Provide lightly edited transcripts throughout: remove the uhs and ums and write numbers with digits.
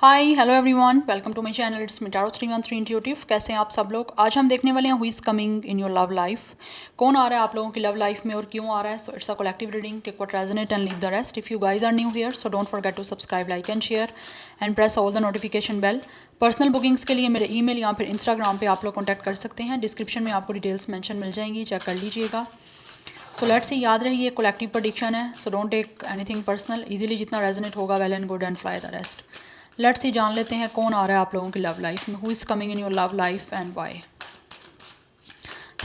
Hi hello everyone, welcome to my channel. It's me tarot 313 intuitive. कैसे हैं आप सब लोग? आज हम देखने वाले हैं who is coming in your love life. कौन आ रहा है आप लोगों की लव लाइफ में और क्यों आ रहा है। So it's a collective reading, take what resonate and leave the rest. If you guys are new here so don't forget to subscribe, like and share and press all the notification bell. Personal bookings के लिए मेरे email या फिर Instagram पे आप लोग contact कर सकते हैं। डिस्क्रिप्शन में आपको डिटेल्स मेंशन मिल जाएंगी, चेक कर लीजिएगा। सो लेट्स सी, याद रही ये कलेक्टिव प्रेडिक्शन है, so don't take anything personal. Easily जितना रेजोनेट होगा well and good and fly the rest. Let's see, जान लेते हैं कौन आ रहा है आप लोगों की लव लाइफ में। Who is coming in your love life and why.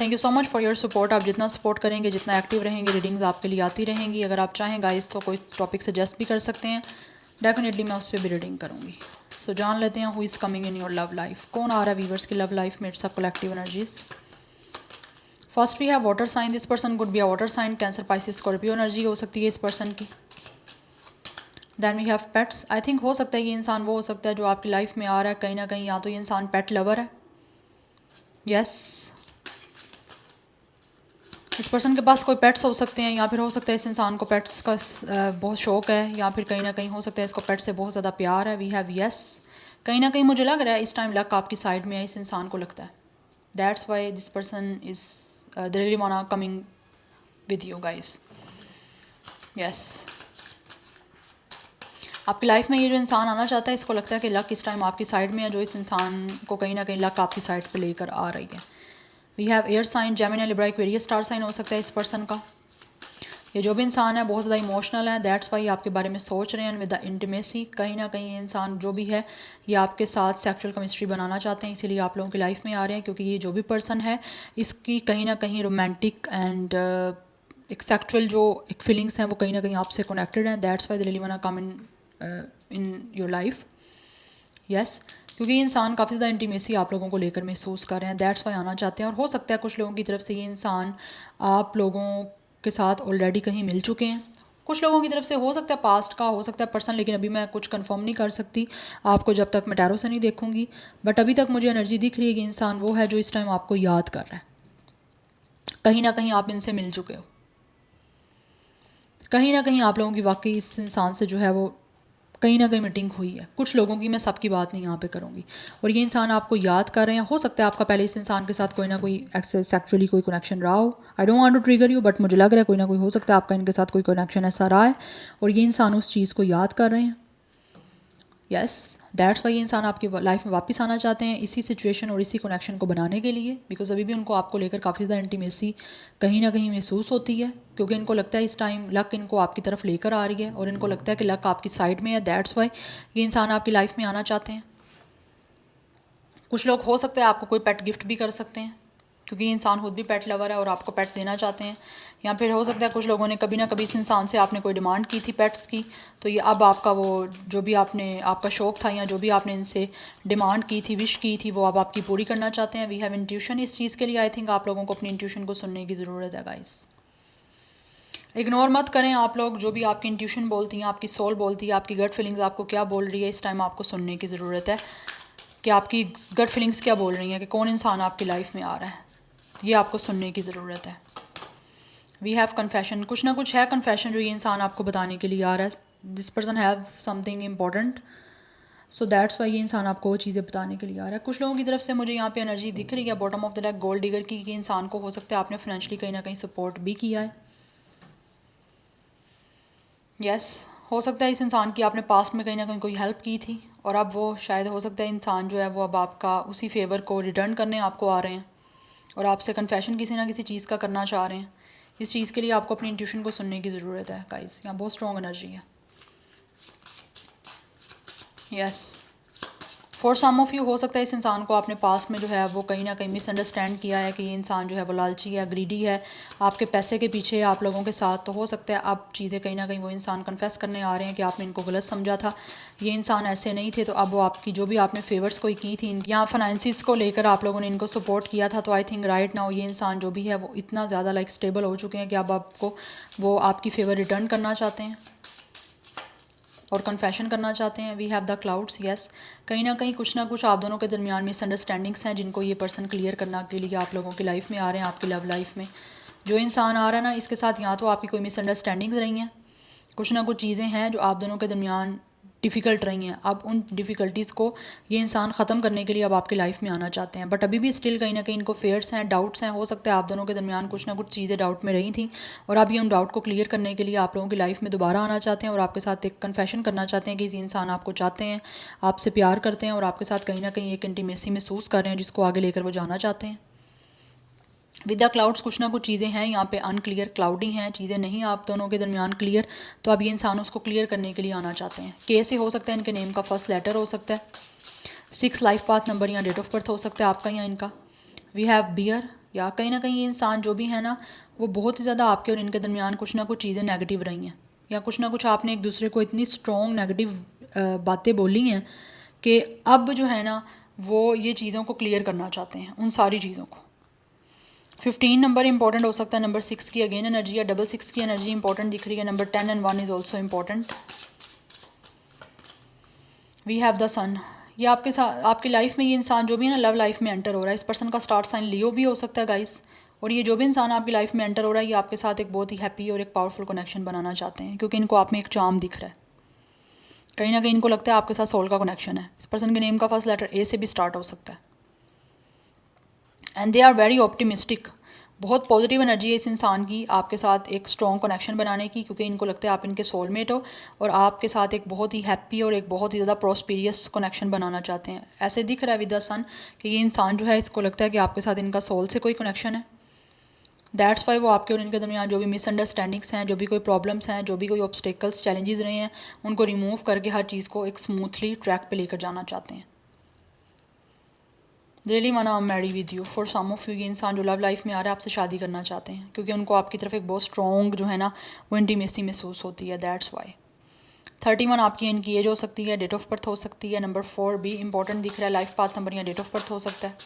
Thank you so much for your support. आप जितना सपोर्ट करेंगे, जितना एक्टिव रहेंगे, रीडिंग्स आपके लिए आती रहेंगी। अगर आप चाहें गाइस तो कोई टॉपिक सजेस्ट भी कर सकते हैं, डेफिनेटली मैं उस पर भी रीडिंग करूँगी। सो जान लेते हैं who is coming in your love life. कौन आ रहा है वीवर्स की लव लाइफ में। It's a collective energies. First we have water sign. This person could be a water sign, Cancer, Pisces, Scorpio energy हो सकती है इस पर्सन की। Then we have pets. I think हो सकता है ये इंसान वो हो सकता है जो आपकी लाइफ में आ रहा है कहीं ना कहीं, या तो ये इंसान पेट लवर है। यस, इस पर्सन के पास कोई पेट्स हो सकते हैं, या फिर हो सकता है इस इंसान को पेट्स का बहुत शौक है, या फिर कहीं ना कहीं हो सकता है इसको पेट से बहुत ज़्यादा प्यार है। We have yes. कहीं ना कहीं मुझे लग रहा है इस टाइम लक आपकी साइड में है, इस इंसान को लगता है। That's why this person is they really वांना coming with you guys. Yes, आपकी लाइफ में ये जो इंसान आना चाहता है, इसको लगता है कि लक इस टाइम आपकी साइड में है, जो इस इंसान को कहीं ना कहीं लक आपकी साइड पे लेकर आ रही है। We have air sign, Gemini, Libra, Aquarius star sign हो सकता है इस पर्सन का। ये जो भी इंसान है बहुत ज़्यादा इमोशनल है, दैट्स वाई आपके बारे में सोच रहे हैं विद द इंटीमेसी। कहीं ना कहीं ये इंसान जो भी है ये आपके साथ सेक्सुअल केमिस्ट्री बनाना चाहते हैं, इसीलिए आप लोगों की लाइफ में आ रहे हैं। क्योंकि ये जो भी पर्सन है इसकी कहीं ना कहीं रोमांटिक एंड एक सेक्चुअल जो एक फीलिंग्स हैं वो कहीं ना कहीं आपसे कनेक्टेड हैं। That's why they really वांना come in your life. Yes, क्योंकि ये इंसान काफ़ी ज़्यादा इंटीमेसी आप लोगों को लेकर महसूस कर रहे हैं, दैट्स वाई आना चाहते हैं। और हो सकता है कुछ लोगों की तरफ से ये इंसान आप लोगों के साथ ऑलरेडी कहीं मिल चुके हैं। कुछ लोगों की तरफ से हो सकता है पास्ट का, हो सकता है पर्सन, लेकिन अभी मैं कुछ कंफर्म नहीं कर सकती आपको जब तक मैं टैरो से नहीं देखूंगी। बट अभी तक मुझे एनर्जी दिख रही है कि इंसान वो है जो इस टाइम आपको याद कर रहा है। कहीं ना कहीं आप इनसे मिल चुके हो, कहीं ना कहीं आप लोगों की वाकई इस इंसान से जो है वो कहीं ना कहीं मीटिंग हुई है। कुछ लोगों की, मैं सबकी बात नहीं यहाँ पे करूँगी। और ये इंसान आपको याद कर रहे हैं। हो सकता है आपका पहले इस इंसान के साथ कोई ना कोई सेक्चुअली कोई कनेक्शन रहा हो। I don't want to trigger you, but मुझे लग रहा है कोई ना कोई हो सकता है आपका इनके साथ कोई कनेक्शन ऐसा रहा है और ये इंसान उस चीज़ को याद कर रहे हैं। यस, दैट्स वाई ये इंसान आपकी लाइफ में वापस आना चाहते हैं इसी सिचुएशन और इसी कनेक्शन को बनाने के लिए। बिकॉज अभी भी उनको आपको लेकर काफ़ी ज़्यादा इंटीमेसी कहीं ना कहीं महसूस होती है, क्योंकि इनको लगता है इस टाइम लक इनको आपकी तरफ लेकर आ रही है और इनको लगता है कि लक आपकी साइड में है। दैट्स वाई ये इंसान आपकी लाइफ में आना चाहते हैं। कुछ लोग हो सकता है आपको कोई पेट गिफ्ट भी कर सकते हैं, क्योंकि ये इंसान खुद भी पेट लवर है और आपको पेट देना चाहते हैं। या फिर हो सकता है कुछ लोगों ने कभी ना कभी इस इंसान से आपने कोई डिमांड की थी पेट्स की, तो ये अब आपका वो जो भी आपने आपका शौक़ था या जो भी आपने इनसे डिमांड की थी, विश की थी, वो अब आपकी पूरी करना चाहते हैं। वी हैव इंट्यूशन इस चीज़ के लिए। आई थिंक आप लोगों को अपनी इंट्यूशन को सुनने की ज़रूरत है गाइस। इग्नोर मत करें आप लोग, जो भी आपकी इंट्यूशन बोलती हैं, आपकी सोल बोलती है, आपकी गट फीलिंग्स आपको क्या बोल रही है, इस टाइम आपको सुनने की ज़रूरत है कि आपकी गट फीलिंग्स क्या बोल रही हैं, कि कौन इंसान आपकी लाइफ में आ रहा है। ये आपको सुनने की ज़रूरत है। We have confession. कुछ ना कुछ है कन्फेशन जो ये इंसान आपको बताने के लिए आ रहा है। This person have something important, so that's why ये इंसान आपको वो चीज़ें बताने के लिए आ रहा है। कुछ लोगों की तरफ से मुझे यहाँ पे एनर्जी दिख रही है bottom of the deck gold digger की, कि इंसान को हो सकता है आपने फाइनेंशियली कहीं ना कहीं सपोर्ट भी किया है। यस, हो सकता है इस इंसान की आपने पास्ट में कहीं ना कहीं कोई हेल्प की थी और अब वो शायद हो सकता है इंसान जो है वो अब आपका उसी फेवर को रिटर्न करने आपको आ रहे हैं और आपसे कन्फेशन किसी ना किसी चीज़ का करना चाह रहे हैं। इस चीज़ के लिए आपको अपनी इंट्यूशन को सुनने की ज़रूरत है गाइस। यहाँ बहुत स्ट्रॉन्ग एनर्जी है। Yes, for some of you हो सकता है इस इंसान को आपने पास्ट में जो है वो कहीं ना कहीं मिसअंडरस्टैंड किया है, कि ये इंसान जो है वो लालची है, ग्रीडी है, आपके पैसे के पीछे है आप लोगों के साथ। तो हो सकता है अब चीज़ें कहीं ना कहीं वो इंसान कन्फेस करने आ रहे हैं कि आपने इनको गलत समझा था, ये इंसान ऐसे नहीं थे। तो अब वो आपकी जो भी आपने फेवर्स कोई की थी या फाइनेंसिस को लेकर आप लोगों ने इनको सपोर्ट किया था, तो आई थिंक राइट नाउ ये इंसान जो भी है वो इतना ज़्यादा लाइक स्टेबल हो चुके हैं कि अब आपको वो आपकी फेवर रिटर्न करना चाहते हैं और कन्फेशन करना चाहते हैं। We have the clouds. Yes, कहीं ना कुछ आप दोनों के दरमियान मिसअंडरस्टैंडिंग्स हैं जिनको ये पर्सन क्लियर करने के लिए आप लोगों की लाइफ में आ रहे हैं। आपकी लव लाइफ में जो इंसान आ रहा है ना, इसके साथ या तो आपकी कोई मिसअंडरस्टैंडिंग्स रही हैं, कुछ ना कुछ चीज़ें हैं जो आप दोनों के दरमियान डिफ़िकल्ट रही हैं, अब उन डिफ़िकल्टीज़ को ये इंसान ख़त्म करने के लिए अब आपकी लाइफ में आना चाहते हैं। बट अभी भी स्टिल कहीं ना कहीं इनको फेयर्स हैं, डाउट्स हैं। हो सकता है आप दोनों के दरमियान कुछ ना कुछ चीज़ें डाउट में रही थी और अब ये उन डाउट को क्लियर करने के लिए आप लोगों की लाइफ में दोबारा आना चाहते हैं और आपके साथ एक कन्फेशन करना चाहते हैं कि ये इंसान आपको चाहते हैं, आपसे प्यार करते हैं और आपके साथ कहीं ना कहीं एक इंटीमेसी महसूस कर रहे हैं जिसको आगे लेकर वो जाना चाहते हैं। विद द क्लाउड्स कुछ ना कुछ चीज़ें हैं यहाँ पे अनक्लियर, क्लाउडी हैं, चीज़ें नहीं आप दोनों के दरमियान क्लियर, तो अब ये इंसान उसको क्लियर करने के लिए आना चाहते हैं। के से हो सकता है, इनके नेम का फर्स्ट लेटर हो सकता है, 6 लाइफ पाथ नंबर या डेट ऑफ बर्थ हो सकता है आपका या इनका। वी हैव बियर, या कहीं ना कहीं ये इंसान जो भी है ना वो बहुत ही ज़्यादा आपके और इनके दरमियान कुछ ना कुछ चीज़ें नेगेटिव रही हैं, या कुछ ना कुछ आपने एक दूसरे को इतनी स्ट्रॉन्ग नेगेटिव बातें बोली हैं कि अब जो है ना वो ये चीज़ों को क्लियर करना चाहते हैं, उन सारी चीज़ों को। 15 नंबर इंपॉर्टेंट हो सकता है, नंबर 6 की अगेन एनर्जी या डबल 6 की एनर्जी इंपॉर्टेंट दिख रही है, number 10 and 1 is also important. We have the sun, ये आपके साथ आपकी लाइफ में ये इंसान जो भी है ना लव लाइफ में एंटर हो रहा है, इस पर्सन का स्टार्ट साइन लियो भी हो सकता है गाइस। और ये जो भी इंसान आपकी लाइफ में एंटर हो रहा है ये आपके साथ एक बहुत ही हैप्पी और एक पावरफुल कनेक्शन बनाना चाहते हैं, क्योंकि इनको आप में एक चार्म दिख रहा है। कहीं ना कहीं इनको लगता है आपके साथ सोल का कनेक्शन है। इस पर्सन के नेम का फर्स्ट लेटर ए से भी स्टार्ट हो सकता है। And they are very optimistic, बहुत पॉजिटिव एनर्जी है इस इंसान की आपके साथ एक स्ट्रॉन्ग कनेक्शन बनाने की, क्योंकि इनको लगता है आप इनके सोलमेट हो और आपके साथ एक बहुत ही हैप्पी और एक बहुत ही ज़्यादा प्रॉस्पेरियस कनेक्शन बनाना चाहते हैं। ऐसे दिख रहा है विद द सन कि ये इंसान जो है इसको लगता है कि आपके साथ इनका सोल से कोई कनेक्शन है। दैट्स वाई वो आपके और इनके दरमियान जो भी मिसअंडरस्टैंडिंग्स हैं, जो भी कोई प्रॉब्लम्स हैं, जो भी कोई ऑब्स्टेकल्स चैलेंजेस रहे हैं, उनको रिमूव करके हर चीज़ को एक स्मूथली ट्रैक पे लेकर जाना चाहते हैं। Really wanna marry with you, for some of you ये इंसान जो लव लाइफ में आ रहा है आपसे शादी करना चाहते हैं, क्योंकि उनको आपकी तरफ एक बहुत स्ट्रॉन्ग जो है ना वो इंटीमेसी महसूस होती है। दैट्स वाई 31 आपकी इनकी एज हो सकती है, डेट ऑफ बर्थ हो सकती है, नंबर 4 भी इंपॉर्टेंट दिख रहा है, लाइफ पाथ नंबर या डेट ऑफ बर्थ हो सकता है।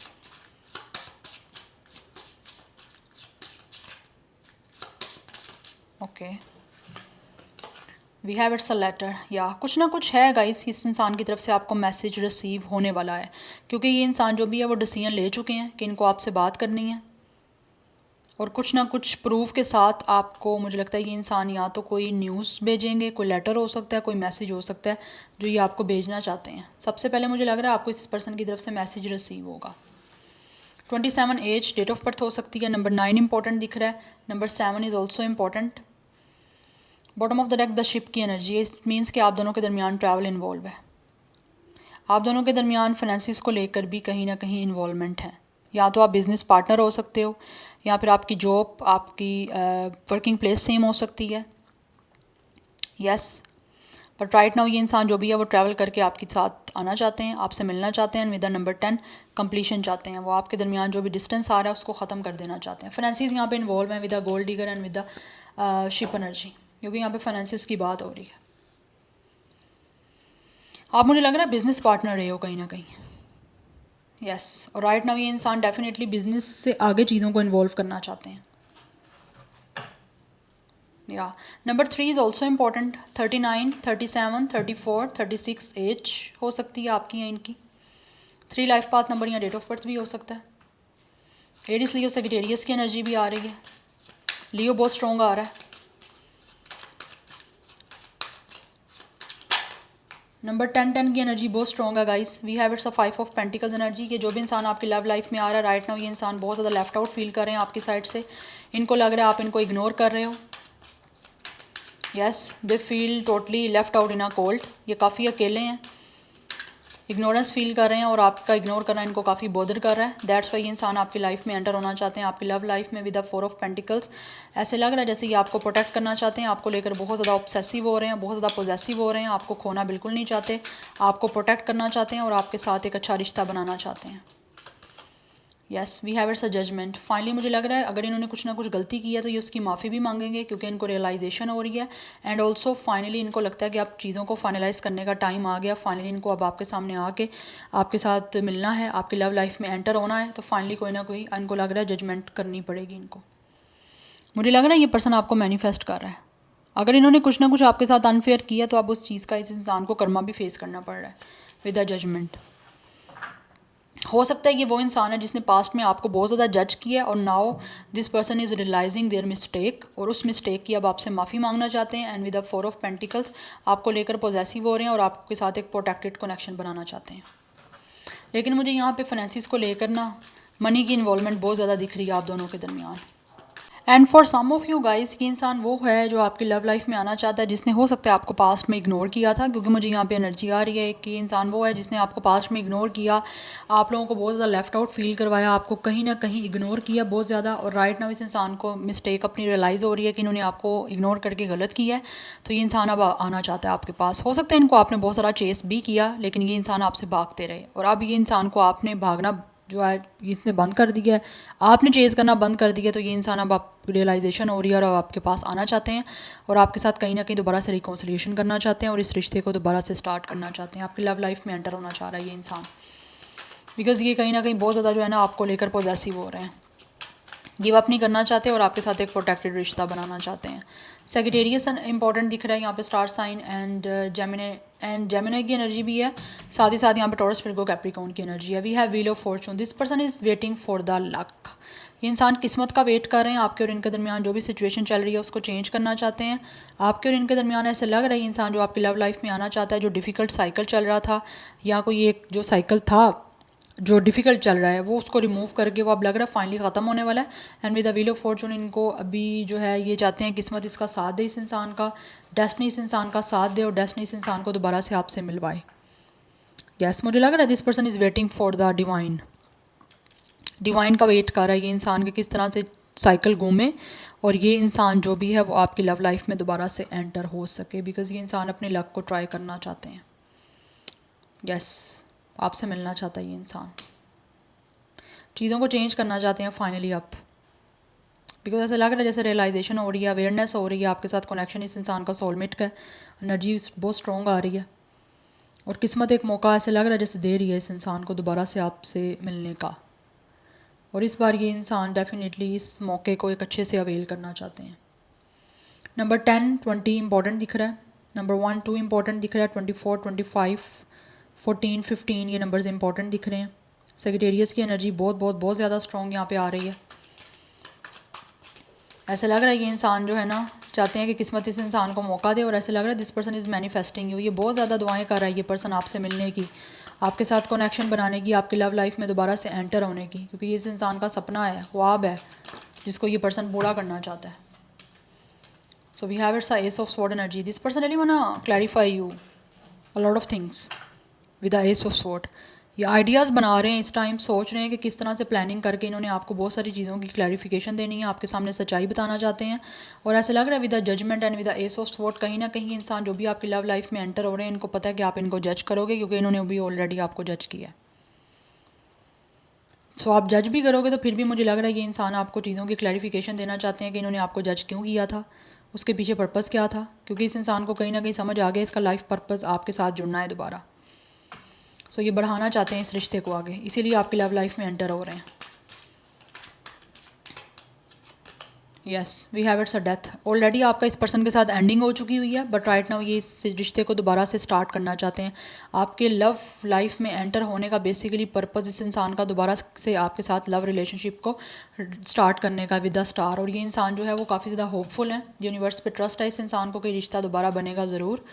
Okay, we have it's a letter, या कुछ ना कुछ है गाइस इस इंसान की तरफ से आपको मैसेज रिसीव होने वाला है, क्योंकि ये इंसान जो भी है वो डिसीजन ले चुके हैं कि इनको आपसे बात करनी है और कुछ ना कुछ प्रूफ के साथ आपको, मुझे लगता है ये इंसान या तो कोई न्यूज़ भेजेंगे, कोई लेटर हो सकता है, कोई मैसेज हो सकता है जो ये आपको भेजना चाहते हैं। सबसे पहले मुझे लग रहा है आपको इस पर्सन की तरफ से मैसेज रिसीव होगा। 27 एज, डेट ऑफ बर्थ हो सकती है, नंबर 9 इंपॉर्टेंट दिख रहा है, number 7 is also important. Bottom of the deck the ship की एनर्जी, इट मीन्स कि आप दोनों के दरमियान ट्रैवल इन्वॉल्व है, आप दोनों के दरमियान फाइनेंसिस को लेकर भी कहीं ना कहीं इन्वॉल्वमेंट है। या तो आप बिज़नेस पार्टनर हो सकते हो, या फिर आपकी जॉब, आपकी वर्किंग प्लेस सेम हो सकती है। यस, बट राइट नाउ ये इंसान जो भी है वो ट्रैवल करके आपके साथ आना चाहते हैं, आपसे मिलना चाहते हैं। विद द नंबर 10 कंप्लीशन चाहते हैं, वो आपके दरमियान जो भी डिस्टेंस आ रहा है उसको ख़त्म कर देना चाहते हैं। फाइनेंसिस यहाँ पे इन्वॉल्व हैं with the gold digger and with the ship energy, क्योंकि यहाँ पे फाइनेंसिस की बात हो रही है। आप, मुझे लग रहा है बिजनेस पार्टनर रहे हो कहीं ना कहीं। यस, और राइट नाउ ये इंसान डेफिनेटली बिजनेस से आगे चीज़ों को इन्वॉल्व करना चाहते हैं। या number 3 is also important, 39, 37, 34, 36 age हो सकती है आपकी या इनकी। 3 लाइफ पाथ नंबर या डेट ऑफ बर्थ भी हो सकता है। एरिस लियो सेजिटेरियस की एनर्जी भी आ रही है, लियो बहुत स्ट्रॉन्ग आ रहा है। नंबर 10 की एनर्जी बहुत स्ट्रॉन्ग है guys. We have it's a 5 of pentacles energy, कि जो भी इंसान आपकी लव लाइफ में आ रहा है राइट नाउ ये इंसान बहुत ज़्यादा लेफ्ट आउट फील कर रहे हैं आपकी साइड से। इनको लग रहा है आप इनको इग्नोर कर रहे हो। Yes, they feel totally left out in a cold, ये काफ़ी अकेले हैं, इग्नोरेंस फील कर रहे हैं और आपका इग्नोर करना इनको काफ़ी बॉदर कर रहा है। दैट्स वाई ये इंसान आपकी लाइफ में एंटर होना चाहते हैं, आपकी लव लाइफ में विद द 4 ऑफ पेंटिकल्स। ऐसे लग रहा है जैसे ये आपको प्रोटेक्ट करना चाहते हैं, आपको लेकर बहुत ज़्यादा ऑब्सेसिव हो रहे हैं, बहुत ज़्यादा पॉजेसिव हो रहे हैं, आपको खोना बिल्कुल नहीं चाहते, आपको प्रोटेक्ट करना चाहते हैं और आपके साथ एक अच्छा रिश्ता बनाना चाहते हैं। Yes, we have it's a judgement. Finally मुझे लग रहा है अगर इन्होंने कुछ ना कुछ गलती की है तो ये उसकी माफ़ी भी मांगेंगे, क्योंकि इनको रियलाइजेशन हो रही है। एंड ऑल्सो फाइनली इनको लगता है कि अब चीज़ों को फाइनलाइज करने का टाइम आ गया। फाइनली इनको अब आपके सामने आके आपके साथ मिलना है, आपकी लव लाइफ में एंटर होना है, तो फाइनली कोई ना कोई इनको लग रहा है जजमेंट करनी पड़ेगी इनको। मुझे लग रहा है ये पर्सन आपको मैनिफेस्ट कर रहा है। अगर इन्होंने कुछ ना कुछ आपके साथ अनफेयर किया तो अब उस चीज़ का इस इंसान को कर्मा भी फेस करना पड़ रहा है विद अ जजमेंट। हो सकता है ये वो इंसान है जिसने पास्ट में आपको बहुत ज़्यादा जज किया है और now this person is realising their mistake, और उस मिस्टेक की अब आपसे माफ़ी मांगना चाहते हैं। And with the 4 of pentacles आपको लेकर पॉजेसिव हो रहे हैं और आपके साथ एक प्रोटेक्टेड कनेक्शन बनाना चाहते हैं। लेकिन मुझे यहाँ पे फाइनेंसिस को लेकर ना मनी की इन्वॉल्वमेंट बहुत ज़्यादा दिख रही है आप दोनों के दरमियान। And for some of you guys, ये इंसान वो है जो आपकी लव लाइफ में आना चाहता है, जिसने हो सकता है आपको पास्ट में इग्नोर किया था, क्योंकि मुझे यहाँ पे एनर्जी आ रही है कि इंसान वो है जिसने आपको पास्ट में इग्नोर किया, आप लोगों को बहुत ज़्यादा लेफ्ट आउट फील करवाया, आपको कहीं ना कहीं इग्नोर किया बहुत ज़्यादा। और राइट नाउ इस इंसान को मिस्टेक अपनी रियलाइज़ हो रही है कि इन्होंने आपको इग्नोर करके गलत किया है, तो ये इंसान अब आना चाहता है आपके पास। हो सकता है इनको आपने बहुत सारा चेस भी किया, लेकिन ये इंसान आपसे भागते रहे, और अब ये इंसान को आपने भागना जो है इसने बंद कर दिया है, आपने चेज़ करना बंद कर दिया, तो ये इंसान अब आप रियलाइजेशन हो रही है और अब आपके पास आना चाहते हैं और आपके साथ कहीं ना कहीं दोबारा से रिकॉन्सिलिएशन करना चाहते हैं और इस रिश्ते को दोबारा से स्टार्ट करना चाहते हैं। आपकी लव लाइफ में एंटर होना चाह रहा है ये इंसान, बिकॉज़ ये कहीं ना कहीं बहुत ज़्यादा जो है ना आपको लेकर पॉजेसिव हो रहे हैं, गिव अप नहीं करना चाहते और आपके साथ एक प्रोटेक्टेड रिश्ता बनाना चाहते हैं। सेजिटेरियस इंपॉर्टेंट दिख रहा है यहाँ पे, स्टार साइन एंड जेमिनी की एनर्जी भी है, साथ ही साथ यहाँ पे टॉरस विर्गो कैप्रिकॉर्न की एनर्जी है। We have wheel of fortune, this person is waiting for the luck. ये इंसान किस्मत का वेट कर रहे हैं, आपके और इनके दरमियान जो भी सिचुएशन चल रही है उसको चेंज करना चाहते हैं। आपके और इनके दरमियान ऐसे लग रहा है इंसान जो आपकी लव लाइफ में आना चाहता है, जो डिफ़िकल्ट साइकिल चल रहा था या कोई एक जो साइकिल था जो डिफ़िकल्ट चल रहा है वो उसको रिमूव करके वो अब लग रहा है फाइनली ख़त्म होने वाला है। And with the wheel of Fortune, इनको अभी जो है ये चाहते हैं किस्मत इसका साथ दे, इस इंसान का डेस्टिनी इस इंसान का साथ दे और डेस्टिनी इस इंसान को दोबारा से आपसे मिलवाए। यस, मुझे लग रहा है this person is waiting for the divine, divine का वेट कर रहा है ये इंसान के किस तरह से साइकिल घूमे और ये इंसान जो भी है वो आपकी लव लाइफ में दोबारा से एंटर हो सके, बिकॉज़ ये इंसान अपने लक को ट्राई करना चाहते हैं। यस, आपसे मिलना चाहता है ये इंसान, चीज़ों को चेंज करना चाहते हैं फाइनली आप, बिकॉज ऐसा लग रहा है जैसे रियलाइजेशन हो रही है, अवेयरनेस हो रही है, आपके साथ कनेक्शन इस इंसान का सोलमेट का एनर्जी बहुत स्ट्रॉन्ग आ रही है और किस्मत एक मौका ऐसे लग रहा है जैसे दे रही है इस इंसान को दोबारा से आपसे मिलने का, और इस बार ये इंसान डेफिनेटली इस मौके को एक अच्छे से अवेल करना चाहते हैं। नंबर 10 20 इंपॉर्टेंट दिख रहा है, नंबर 1 2 इंपॉर्टेंट दिख रहा है, 24 25 14 15 ये नंबर्स इंपॉर्टेंट दिख रहे हैं। सेक्रेटेरियस की एनर्जी बहुत बहुत बहुत ज़्यादा स्ट्रॉन्ग यहाँ पे आ रही है। ऐसा लग रहा है ये इंसान जो है ना चाहते हैं कि किस्मत इस इंसान को मौका दे, और ऐसे लग रहा है this person is manifesting you, ये बहुत ज़्यादा दुआएं कर रहा है ये पर्सन आपसे मिलने की, आपके साथ कनेक्शन बनाने की, आपकी लव लाइफ में दोबारा से एंटर होने की, क्योंकि ये इस इंसान का सपना है, ख्वाब है जिसको ये पर्सन पूरा करना चाहता है। So we have it's ace of sword energy, this person really want to clarify you a lot of things with the ace of sword. ये आइडियाज़ बना रहे हैं इस टाइम, सोच रहे हैं कि किस तरह से प्लानिंग करके इन्होंने आपको बहुत सारी चीज़ों की क्लैरिफिकेशन देनी है, आपके सामने सच्चाई बताना चाहते हैं। और ऐसा लग रहा है with the judgement and with the ace of sword, कहीं ना कहीं इंसान जो भी आपकी लव लाइफ में एंटर हो रहे हैं इनको पता है कि आप इनको जज करोगे, क्योंकि इन्होंने अभी ऑलरेडी आपको जज किया है। सो आप जज भी करोगे तो फिर भी मुझे लग रहा है ये इंसान आपको चीज़ों की क्लैरिफिकेशन देना चाहते हैं कि इन्होंने आपको जज क्यों किया था, उसके पीछे पर्पज़ क्या था, क्योंकि इस इंसान को कहीं ना कहीं समझ आ गया इसका लाइफ पर्पज़ आपके साथ जुड़ना है दोबारा। सो ये बढ़ाना चाहते हैं इस रिश्ते को आगे, इसीलिए आपकी लव लाइफ में एंटर हो रहे हैं। Yes, we have it's a death, already आपका इस पर्सन के साथ एंडिंग हो चुकी हुई है, बट राइट नाउ ये इस रिश्ते को दोबारा से स्टार्ट करना चाहते हैं। आपके लव लाइफ में एंटर होने का बेसिकली पर्पज़ इस इंसान का दोबारा से आपके साथ लव रिलेशनशिप को स्टार्ट करने का विद द स्टार, और ये इंसान जो है वो काफ़ी ज़्यादा होपफुल है, यूनिवर्स पे ट्रस्ट है इस इंसान को कि रिश्ता दोबारा बनेगा ज़रूर,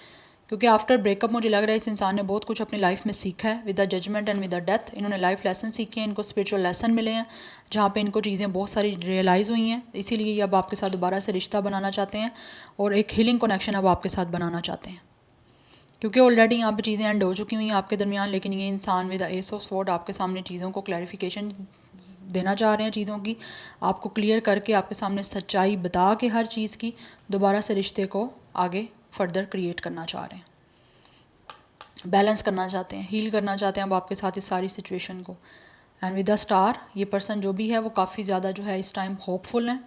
क्योंकि आफ्टर ब्रेकअप मुझे लग रहा है इस इंसान ने बहुत कुछ अपनी लाइफ में सीखा है with the judgement and with the death. इन्होंने लाइफ लेसन सीखे हैं, इनको स्पिरिचुअल लेसन मिले हैं जहाँ पे इनको चीज़ें बहुत सारी रियलाइज़ हुई हैं, इसीलिए ये अब आपके साथ दोबारा से रिश्ता बनाना चाहते हैं और एक हीलिंग कनेक्शन अब आपके साथ बनाना चाहते हैं, क्योंकि ऑलरेडी यहाँ पे चीज़ें एंड हो चुकी हुई हैं आपके दरमियान। लेकिन ये इंसान with the ace of sword आपके सामने चीज़ों को क्लैरिफिकेशन देना चाह रहे हैं, चीज़ों की आपको क्लियर करके आपके सामने सच्चाई बता के हर चीज़ की दोबारा से रिश्ते को आगे फर्दर क्रिएट करना चाह रहे हैं, बैलेंस करना चाहते हैं, हील करना चाहते हैं अब आपके साथ इस सारी सिचुएशन को। एंड विद द स्टार, ये पर्सन जो भी है वो काफ़ी ज़्यादा जो है इस टाइम होपफुल है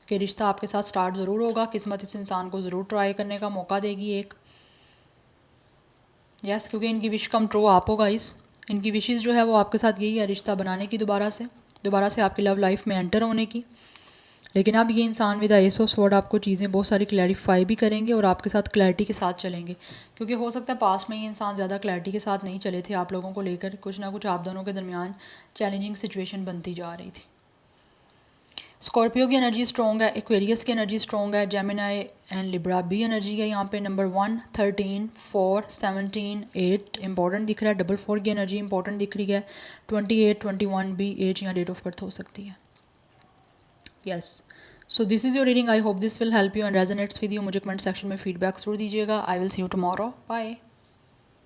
कि रिश्ता आपके साथ स्टार्ट ज़रूर होगा, किस्मत इस इंसान को ज़रूर ट्राई करने का मौका देगी एक। यस, क्योंकि इनकी विश कम ट्रू आप होगा इनकी विशेज़ जो है वो आपके साथ यही है, रिश्ता बनाने की, दोबारा से आपकी लव लाइफ में एंटर होने की। लेकिन अब ये इंसान विद एस ऑफ स्वॉर्ड आपको चीज़ें बहुत सारी क्लैरिफाई भी करेंगे और आपके साथ क्लैरिटी के साथ चलेंगे, क्योंकि हो सकता है पास्ट में ये इंसान ज़्यादा क्लैरिटी के साथ नहीं चले थे, आप लोगों को लेकर कुछ ना कुछ आप दोनों के दरमियान चैलेंजिंग सिचुएशन बनती जा रही थी। स्कॉर्पियो की एनर्जी स्ट्रॉन्ग है, एक्वेरियस की एनर्जी स्ट्रॉन्ग है, जेमिनाई एंड लिब्रा भी एनर्जी है यहाँ पे। नंबर 1, 13, 4, 17, 8 इंपॉर्टेंट दिख रहा है, 4 की एनर्जी इंपॉर्टेंट दिख रही है, 28, 21 भी एज या डेट ऑफ बर्थ हो सकती है। Yes, so this is your reading, I hope this will help you and resonates with you. मुझे कमेंट सेक्शन में फीडबैक जरूर दीजिएगा। I will see you tomorrow, bye.